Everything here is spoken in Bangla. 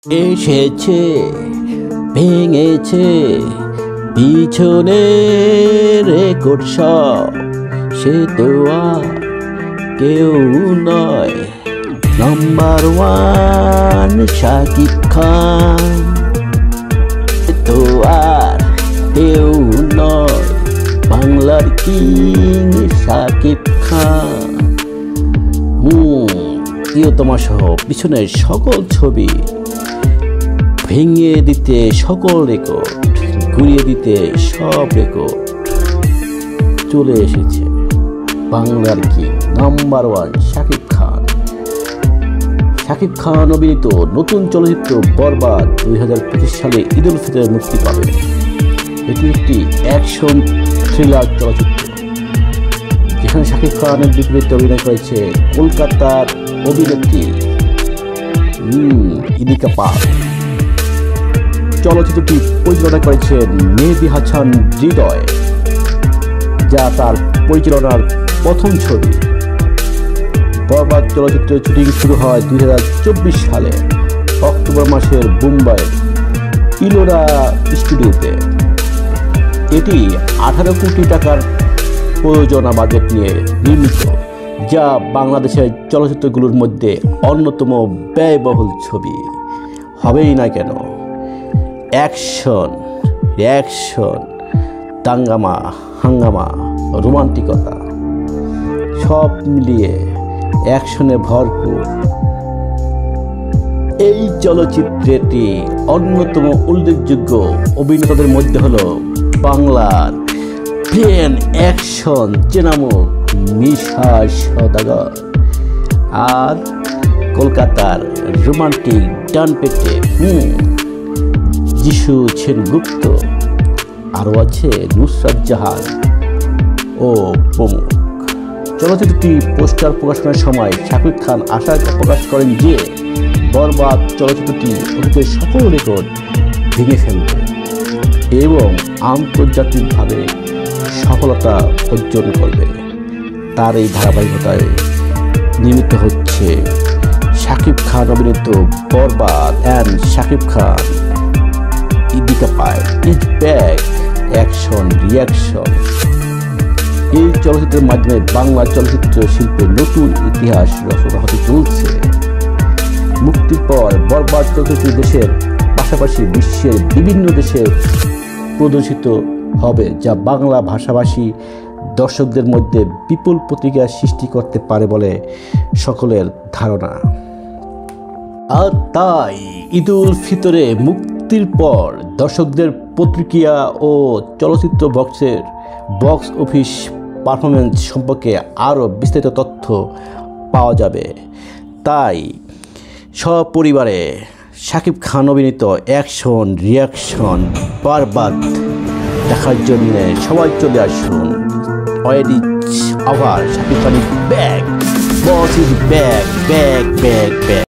এসেছে ভেঙেছে পিছনের রেকর্ড সব, সে তো আর কেউ নয়, নাম্বার ওয়ান শাকিব খান। তো আর কেউ নয়, বাংলার কিং শাকিব খান। প্রিয়তমা সহ পিছনের সকল ছবি ভেঙে দিতে সকল রেকর্ড, ঘুরিয়ে দিতে সব রেকর্ড চলে এসেছে বাংলার king number one Shakib Khan. Shakib Khan অভিনীত নতুন চলচ্চিত্র বরবাদ 2025 সালে ঈদ উল ফিতরে মুক্তি পাবে। এটি একটি অ্যাকশন থ্রিলার চলচ্চিত্র, যেখানে শাকিব খানের বিপরীতে অভিনয় করেছে কলকাতার অভিনেত্রী ইদিকা পাল। চলচ্চিত্রটি পরিচালনা করেছেন মেহেদী হাসান হৃদয়, যা তার পরিচালনার প্রথম ছবি। বরবাদ চলচ্চিত্রের শুটিং শুরু হয় 2024 সালে অক্টোবর মাসের মুম্বাইয়ের ইলোরা স্টুডিওতে। এটি 18 কোটি টাকার প্রযোজনা বাজেট নিয়ে নির্মিত, যা বাংলাদেশের চলচ্চিত্রগুলোর মধ্যে অন্যতম ব্যয়বহুল ছবি। হবেই না কেন, অ্যাকশন, রিঅ্যাকশন, দাঙ্গামা, হাঙ্গামা, রোমান্টিকতা সব মিলিয়ে অ্যাকশনে ভরপুর। এই চলচ্চিত্রটি অন্যতম উল্লেখযোগ্য অভিনেতাদের মধ্যে হল বাংলার প্রেম অ্যাকশন চেনামুখ মিশা সওদাগর আর কলকাতার রোমান্টিক ডানপেটে যিশু সেনগুপ্ত, আরও আছে নুসরাত জাহান ও প্রমুখ। চলচ্চিত্রটি পোস্টার প্রকাশনার সময় শাকিব খান আশা প্রকাশ করেন যে বরবাদ চলচ্চিত্রটি অতীতের সকল রেকর্ড ভেঙে ফেলবে এবং আন্তর্জাতিকভাবে সফলতা অর্জন করবে। তার এই ধারাবাহিকতায় নির্মিত হচ্ছে শাকিব খান অভিনীত Borbaad and Shakib Khan Idika Pal is back action reaction. এই চলচ্চিত্রের মাধ্যমে বাংলা চলচ্চিত্র শিল্পের নতুন ইতিহাস রচনা হতে চলছে। মুক্তির পর বরবাদ চলচ্চিত্রটি দেশের পাশাপাশি বিশ্বের বিভিন্ন দেশে প্রদর্শিত হবে, যা বাংলা ভাষাভাষী দর্শকদের মধ্যে বিপুল প্রতিক্রিয়া সৃষ্টি করতে পারে বলে সকলের ধারণা। আর তাই ঈদ উল ফিতরে মুক্তির পর দর্শকদের প্রতিক্রিয়া ও চলচ্চিত্র বক্স অফিস পারফরমেন্স সম্পর্কে আরও বিস্তারিত তথ্য পাওয়া যাবে। তাই সপরিবারে শাকিব খান অভিনীত অ্যাকশন রিঅ্যাকশন বরবাদ দেখার জন্য সবাই চলে আসুন। অলরেডি আবার Shakib Khan back, boss is back back back back.